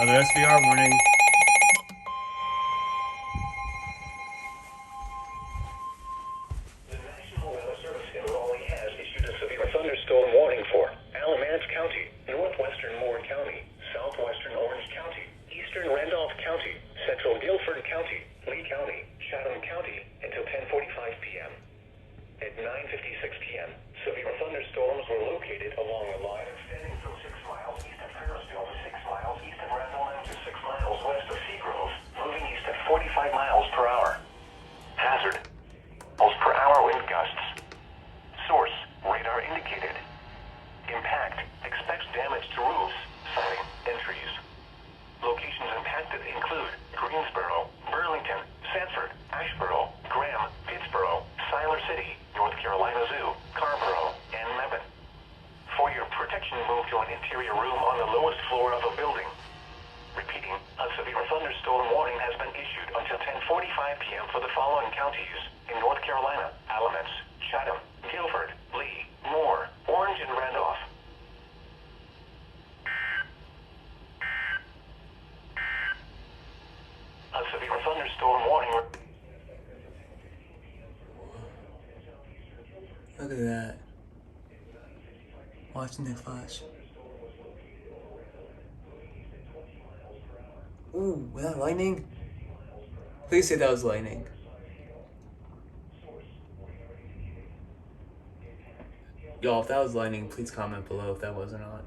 Another SVR warning. The National Weather Service in Raleigh has issued a severe thunderstorm warning for Alamance County, Northwestern Moore County, Southwestern Orange County, Eastern Randolph County, Central Guilford County, Lee County, Chatham County until 10:45 p.m. At 9:56 p.m., severe thunderstorms were located along a line extending from 6 miles east of Kernersville to 6 miles east of Randleman to 6 miles west of Seagrove, moving east at 45 miles per hour. Hazard: miles per hour wind gusts. Source: radar indicated. Impact: expects damage to roofs, siding, and trees. Locations impacted include Greensboro, Burlington, Sanford, Asheboro, Graham, Pittsboro, Siler City, North Carolina Zoo, Carrboro, and Mebane. For your protection, move to an interior room on the lowest floor of a building. Repeating, a severe thunderstorm warning has been issued until 10:45 p.m. for the following counties in North Carolina: Alamance, Chatham, Guilford, Lee, Moore, Orange, and Randolph. A severe thunderstorm warning. Look at that. Watching the flash. Ooh, was that lightning? Please say that was lightning. Y'all, if that was lightning, please comment below if that was or not.